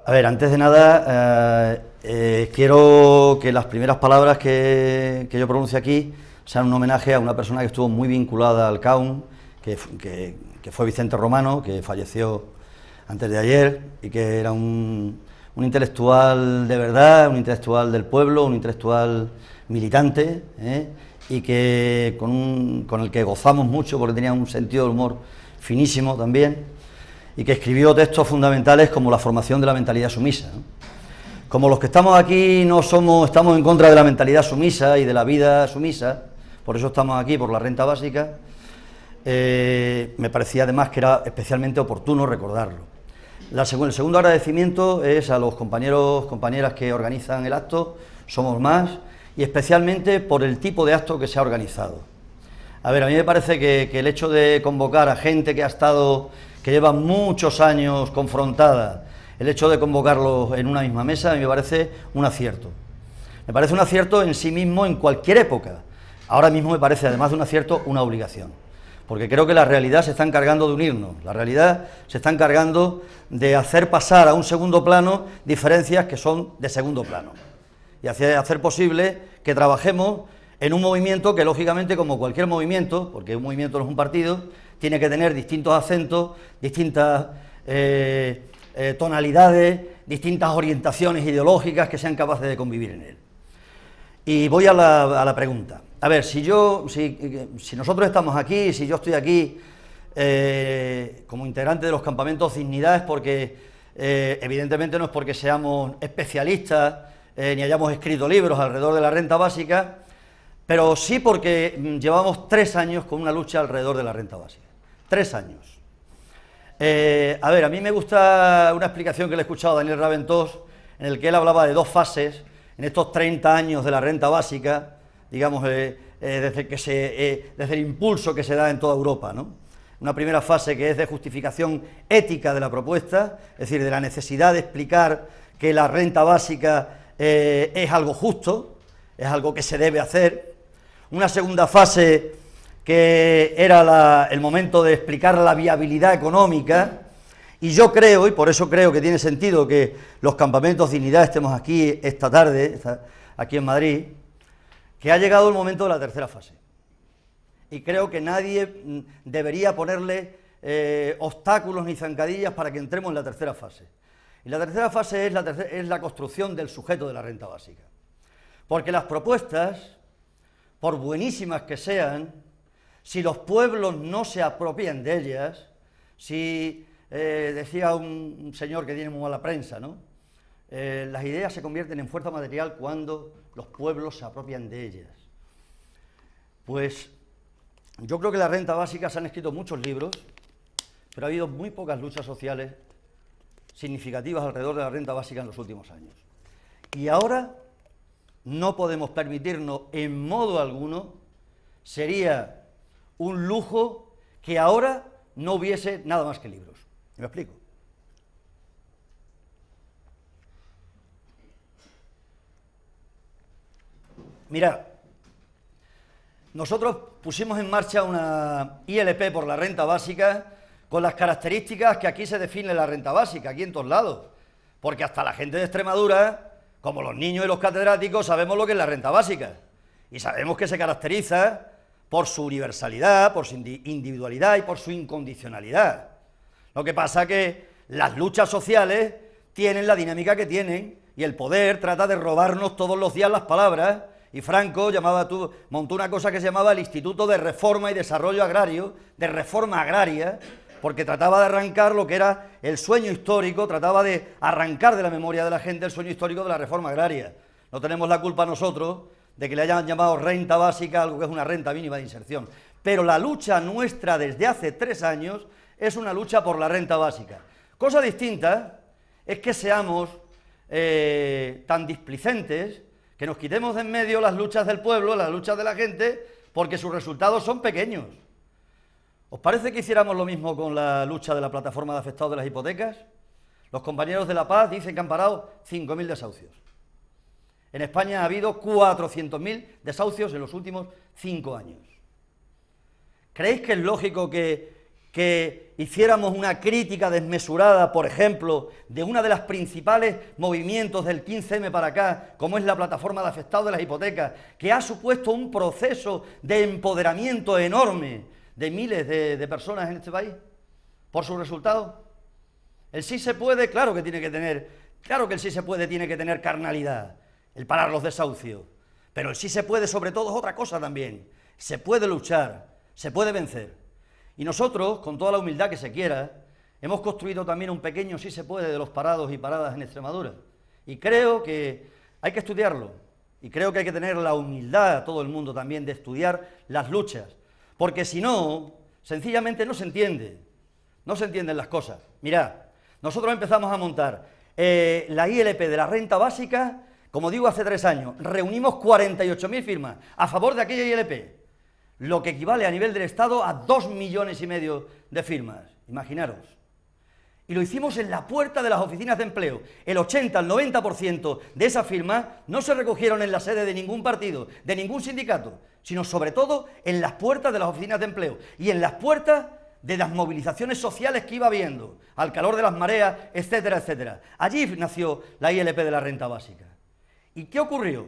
A ver, antes de nada, quiero que las primeras palabras que yo pronuncie aquí sean un homenaje a una persona que estuvo muy vinculada al CAUM, que fue Vicente Romano, que falleció antes de ayer, y que era un intelectual de verdad, un intelectual del pueblo, un intelectual militante, y que con el que gozamos mucho porque tenía un sentido del humor finísimo también, y que escribió textos fundamentales como la formación de la mentalidad sumisa, ¿no? Como los que estamos aquí estamos en contra de la mentalidad sumisa y de la vida sumisa, por eso estamos aquí, por la renta básica, me parecía además que era especialmente oportuno recordarlo. El segundo agradecimiento es a los compañeros, compañeras que organizan el acto, somos más, y especialmente por el tipo de acto que se ha organizado. A ver, a mí me parece que el hecho de convocar a gente que lleva muchos años confrontada, el hecho de convocarlos en una misma mesa, a mí me parece un acierto. Me parece un acierto en sí mismo en cualquier época. Ahora mismo me parece, además de un acierto, una obligación. Porque creo que la realidad se está encargando de unirnos, la realidad se está encargando de hacer pasar a un segundo plano diferencias que son de segundo plano. Y hacer posible que trabajemos en un movimiento que, lógicamente, como cualquier movimiento, porque un movimiento no es un partido, tiene que tener distintos acentos, distintas tonalidades, distintas orientaciones ideológicas que sean capaces de convivir en él. Y voy a la pregunta. A ver, si nosotros estamos aquí, si yo estoy aquí como integrante de los campamentos Dignidad, es porque, evidentemente, no es porque seamos especialistas ni hayamos escrito libros alrededor de la renta básica, pero sí porque llevamos 3 años con una lucha alrededor de la renta básica. 3 años. A ver, a mí me gusta una explicación que le he escuchado a Daniel Raventós, en el que él hablaba de 2 fases en estos 30 años de la renta básica, digamos, desde el impulso que se da en toda Europa, ¿no? Una primera fase que es de justificación ética de la propuesta, es decir, de la necesidad de explicar que la renta básica es algo justo, es algo que se debe hacer. Una segunda fase que era el momento de explicar la viabilidad económica, y yo creo, y por eso creo que tiene sentido que los campamentos Dignidad estemos aquí esta tarde, aquí en Madrid, que ha llegado el momento de la tercera fase. Y creo que nadie debería ponerle obstáculos ni zancadillas para que entremos en la tercera fase. Y la tercera fase es la construcción del sujeto de la renta básica. Porque las propuestas, por buenísimas que sean, si los pueblos no se apropian de ellas, decía un señor que tiene muy mala prensa, ¿no? Las ideas se convierten en fuerza material cuando los pueblos se apropian de ellas. Pues yo creo que la renta básica se han escrito muchos libros, pero ha habido muy pocas luchas sociales significativas alrededor de la renta básica en los últimos años. Y ahora no podemos permitirnos en modo alguno, sería un lujo que ahora no hubiese nada más que libros. ¿Me explico? Mirad, nosotros pusimos en marcha una ILP por la renta básica con las características que aquí se define la renta básica, aquí en todos lados, porque hasta la gente de Extremadura, como los niños y los catedráticos, sabemos lo que es la renta básica, y sabemos que se caracteriza por su universalidad, por su individualidad y por su incondicionalidad. Lo que pasa es que las luchas sociales tienen la dinámica que tienen, y el poder trata de robarnos todos los días las palabras, y Franco montó una cosa que se llamaba el Instituto de Reforma y Desarrollo Agrario, de reforma agraria, porque trataba de arrancar lo que era el sueño histórico, trataba de arrancar de la memoria de la gente el sueño histórico de la reforma agraria. No tenemos la culpa nosotros de que le hayan llamado renta básica algo que es una renta mínima de inserción, pero la lucha nuestra desde hace 3 años es una lucha por la renta básica. Cosa distinta es que seamos tan displicentes, que nos quitemos de en medio las luchas del pueblo, las luchas de la gente, porque sus resultados son pequeños. ¿Os parece que hiciéramos lo mismo con la lucha de la plataforma de afectados de las hipotecas? Los compañeros de La Paz dicen que han parado 5.000 desahucios. En España ha habido 400.000 desahucios en los últimos 5 años. ¿Creéis que es lógico que que hiciéramos una crítica desmesurada, por ejemplo, de una de las principales movimientos del 15M para acá, como es la plataforma de afectados de las hipotecas, que ha supuesto un proceso de empoderamiento enorme de miles de personas en este país, por sus resultados? El sí se puede, claro que tiene que tener, claro que el sí se puede tiene que tener carnalidad, el parar los desahucios, pero el sí se puede sobre todo es otra cosa también, se puede luchar, se puede vencer. Y nosotros, con toda la humildad que se quiera, hemos construido también un pequeño sí se puede de los parados y paradas en Extremadura. Y creo que hay que estudiarlo. Y creo que hay que tener la humildad, todo el mundo también, de estudiar las luchas. Porque si no, sencillamente no se entiende. No se entienden las cosas. Mirad, nosotros empezamos a montar la ILP de la renta básica, como digo, hace 3 años. Reunimos 48.000 firmas a favor de aquella ILP. Lo que equivale a nivel del Estado a 2,5 millones de firmas, imaginaros. Y lo hicimos en la puerta de las oficinas de empleo. El 80 al 90% de esas firmas no se recogieron en la sede de ningún partido, de ningún sindicato, sino sobre todo en las puertas de las oficinas de empleo y en las puertas de las movilizaciones sociales que iba habiendo, al calor de las mareas, etcétera, etcétera. Allí nació la ILP de la renta básica. ¿Y qué ocurrió?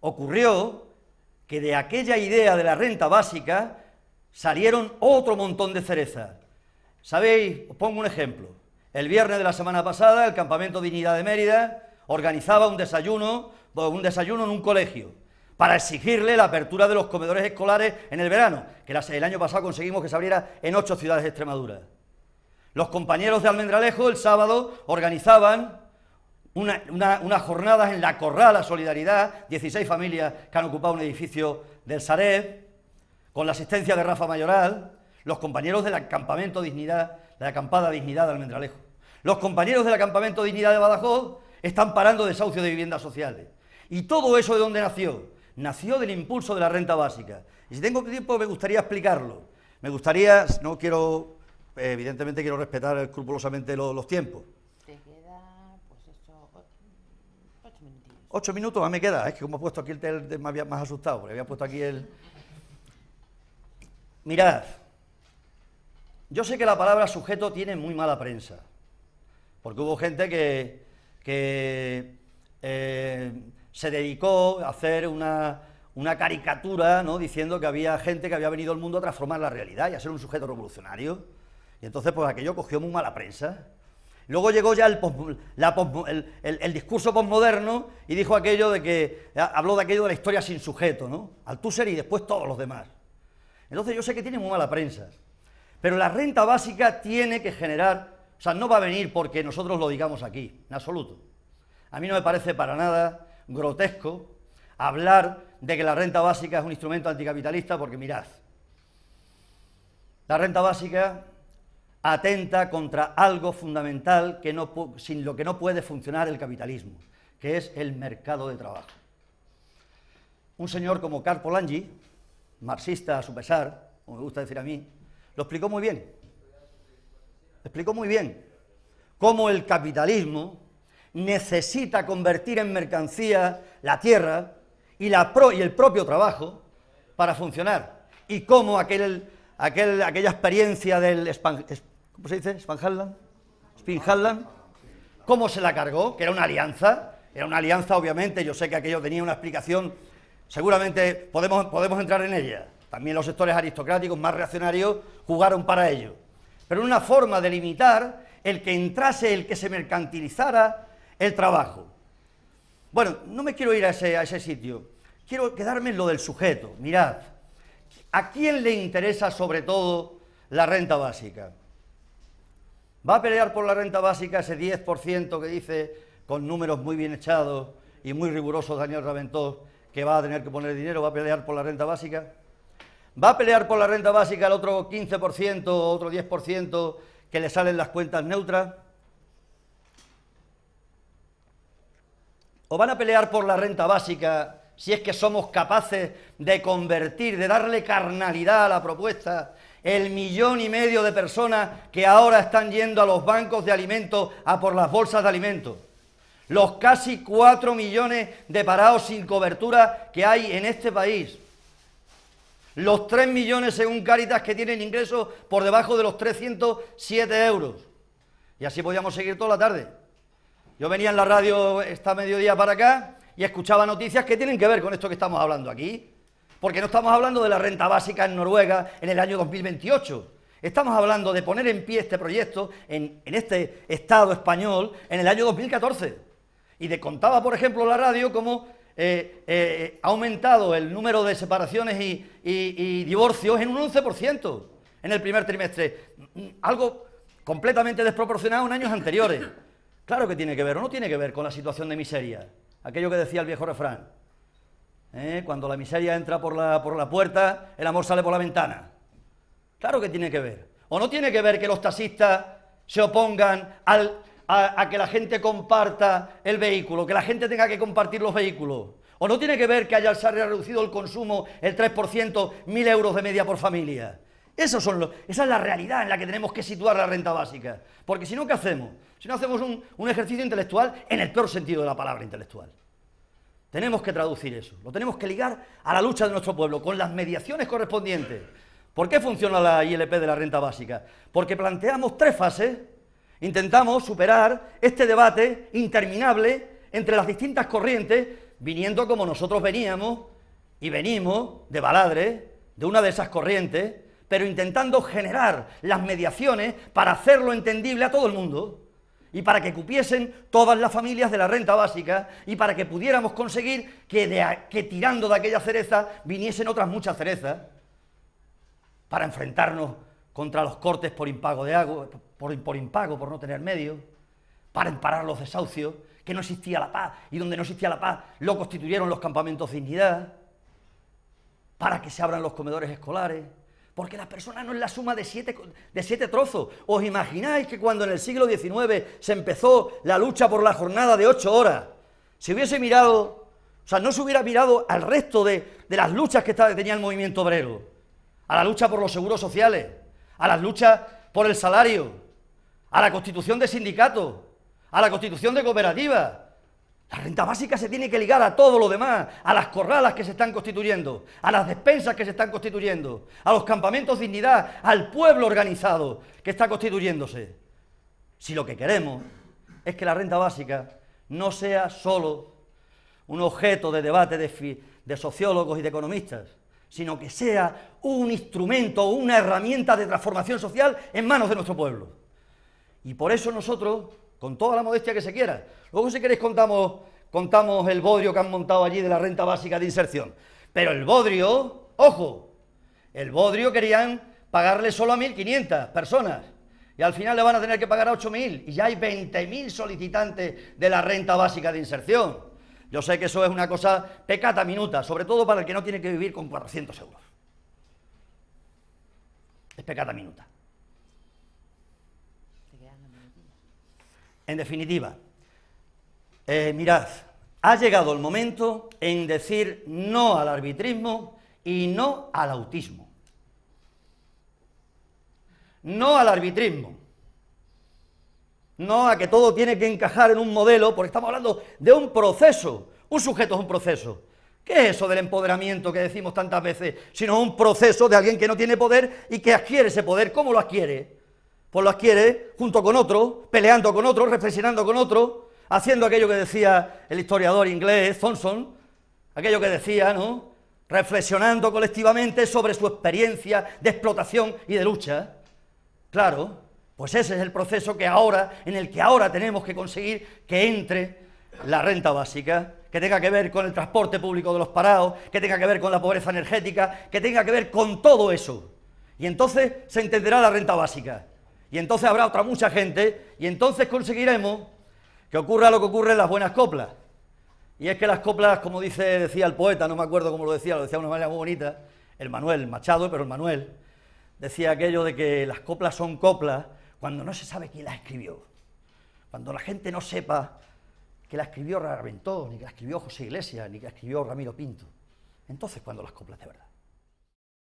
Ocurrió que de aquella idea de la renta básica salieron otro montón de cerezas. ¿Sabéis? Os pongo un ejemplo. El viernes de la semana pasada, el Campamento Dignidad de Mérida organizaba un desayuno en un colegio para exigirle la apertura de los comedores escolares en el verano, que el año pasado conseguimos que se abriera en 8 ciudades de Extremadura. Los compañeros de Almendralejo el sábado organizaban unas jornadas en la Corrala Solidaridad, 16 familias que han ocupado un edificio del Sareb, con la asistencia de Rafa Mayoral, los compañeros del Campamento Dignidad, de la acampada Dignidad de Almendralejo. Los compañeros del Campamento Dignidad de Badajoz están parando desahucios de viviendas sociales. ¿Y todo eso de dónde nació? Nació del impulso de la renta básica. Y si tengo tiempo me gustaría explicarlo. Me gustaría, no quiero, evidentemente quiero respetar escrupulosamente los tiempos. 8 minutos más me queda, es que como he puesto aquí el tel, me había más asustado, porque había puesto aquí el... Mirad, yo sé que la palabra sujeto tiene muy mala prensa, porque hubo gente que se dedicó a hacer una caricatura, ¿no?, diciendo que había gente que había venido al mundo a transformar la realidad y a ser un sujeto revolucionario, y entonces pues aquello cogió muy mala prensa. Luego llegó ya el discurso posmoderno y dijo aquello de que, habló de aquello de la historia sin sujeto, ¿no? Althusser y después todos los demás. Entonces yo sé que tiene muy mala prensa, pero la renta básica tiene que generar, o sea, no va a venir porque nosotros lo digamos aquí, en absoluto. A mí no me parece para nada grotesco hablar de que la renta básica es un instrumento anticapitalista, porque mirad, la renta básica atenta contra algo fundamental sin lo que no puede funcionar el capitalismo, que es el mercado de trabajo. Un señor como Karl Polanyi, marxista a su pesar, como me gusta decir a mí, lo explicó muy bien. Explicó muy bien cómo el capitalismo necesita convertir en mercancía la tierra y el propio trabajo para funcionar, y cómo aquella experiencia del ¿cómo se dice? Spinhalland, ¿cómo se la cargó? Que era una alianza obviamente, yo sé que aquello tenía una explicación, seguramente podemos entrar en ella, también los sectores aristocráticos más reaccionarios jugaron para ello, pero una forma de limitar el que entrase, el que se mercantilizara el trabajo. Bueno, no me quiero ir a ese sitio, quiero quedarme en lo del sujeto. Mirad, ¿a quién le interesa sobre todo la renta básica? ¿Va a pelear por la renta básica ese 10% que dice, con números muy bien echados y muy rigurosos, Daniel Raventós, que va a tener que poner dinero? ¿Va a pelear por la renta básica? ¿Va a pelear por la renta básica el otro 15%, otro 10% que le salen las cuentas neutras? ¿O van a pelear por la renta básica si es que somos capaces de convertir, de darle carnalidad a la propuesta, el 1,5 millones de personas que ahora están yendo a los bancos de alimentos a por las bolsas de alimentos, los casi 4 millones de parados sin cobertura que hay en este país, Los 3 millones, según Cáritas, que tienen ingresos por debajo de los 307 euros. Y así podíamos seguir toda la tarde. Yo venía en la radio esta mediodía para acá y escuchaba noticias que tienen que ver con esto que estamos hablando aquí. Porque no estamos hablando de la renta básica en Noruega en el año 2028. Estamos hablando de poner en pie este proyecto en este Estado español en el año 2014. Y contaba, por ejemplo, la radio cómo ha aumentado el número de separaciones y divorcios en un 11% en el primer trimestre. Algo completamente desproporcionado en años anteriores. Claro que tiene que ver, o no tiene que ver con la situación de miseria. Aquello que decía el viejo refrán. Cuando la miseria entra por la puerta, el amor sale por la ventana. Claro que tiene que ver. ¿O no tiene que ver que los taxistas se opongan a que la gente comparta el vehículo, que la gente tenga que compartir los vehículos? ¿O no tiene que ver que se haya reducido el consumo el 3%, 1.000 euros de media por familia? Esa es la realidad en la que tenemos que situar la renta básica. Porque si no, ¿qué hacemos? Si no, hacemos un ejercicio intelectual en el peor sentido de la palabra intelectual. Tenemos que traducir eso, lo tenemos que ligar a la lucha de nuestro pueblo, con las mediaciones correspondientes. ¿Por qué funciona la ILP de la renta básica? Porque planteamos 3 fases, intentamos superar este debate interminable entre las distintas corrientes, viniendo como nosotros veníamos, y venimos de Baladre, de una de esas corrientes, pero intentando generar las mediaciones para hacerlo entendible a todo el mundo, y para que cupiesen todas las familias de la renta básica, y para que pudiéramos conseguir que tirando de aquella cereza viniesen otras muchas cerezas, para enfrentarnos contra los cortes por impago de agua, por impago, por no tener medios, para emparar los desahucios, que no existía la paz, y donde no existía la paz lo constituyeron los campamentos Dignidad, para que se abran los comedores escolares, porque la persona no es la suma de siete trozos. ¿Os imagináis que cuando en el siglo XIX se empezó la lucha por la jornada de 8 horas, se hubiese mirado, o sea, no se hubiera mirado al resto de las luchas que tenía el movimiento obrero? A la lucha por los seguros sociales, a las luchas por el salario, a la constitución de sindicatos, a la constitución de cooperativas. La renta básica se tiene que ligar a todo lo demás, a las corralas que se están constituyendo, a las despensas que se están constituyendo, a los campamentos Dignidad, al pueblo organizado que está constituyéndose. Si lo que queremos es que la renta básica no sea solo un objeto de debate de sociólogos y de economistas, sino que sea un instrumento, una herramienta de transformación social en manos de nuestro pueblo. Y por eso nosotros, con toda la modestia que se quiera, luego si queréis contamos el bodrio que han montado allí de la renta básica de inserción, pero el bodrio, ojo, el bodrio querían pagarle solo a 1.500 personas, y al final le van a tener que pagar a 8.000, y ya hay 20.000 solicitantes de la renta básica de inserción. Yo sé que eso es una cosa peccata minuta, sobre todo para el que no tiene que vivir con 400 euros. Es peccata minuta. En definitiva, mirad, ha llegado el momento en decir no al arbitrismo y no al autismo. No al arbitrismo. No a que todo tiene que encajar en un modelo, porque estamos hablando de un proceso. Un sujeto es un proceso. ¿Qué es eso del empoderamiento que decimos tantas veces? Sino un proceso de alguien que no tiene poder y que adquiere ese poder. ¿Cómo lo adquiere? Pues lo adquiere junto con otro, peleando con otro, reflexionando con otro, haciendo aquello que decía el historiador inglés Thompson, aquello que decía, ¿no?, reflexionando colectivamente sobre su experiencia de explotación y de lucha. Claro, pues ese es el proceso en el que ahora tenemos que conseguir que entre la renta básica, que tenga que ver con el transporte público de los parados, que tenga que ver con la pobreza energética, que tenga que ver con todo eso. Y entonces se entenderá la renta básica. Y entonces habrá otra mucha gente, y entonces conseguiremos que ocurra lo que ocurre en las buenas coplas. Y es que las coplas, como decía el poeta, no me acuerdo cómo lo decía de una manera muy bonita, el Manuel Machado, pero el Manuel, decía aquello de que las coplas son coplas cuando no se sabe quién las escribió. Cuando la gente no sepa que la escribió Raventós, ni que la escribió José Iglesias, ni que la escribió Ramiro Pinto. Entonces, cuando las coplas de verdad.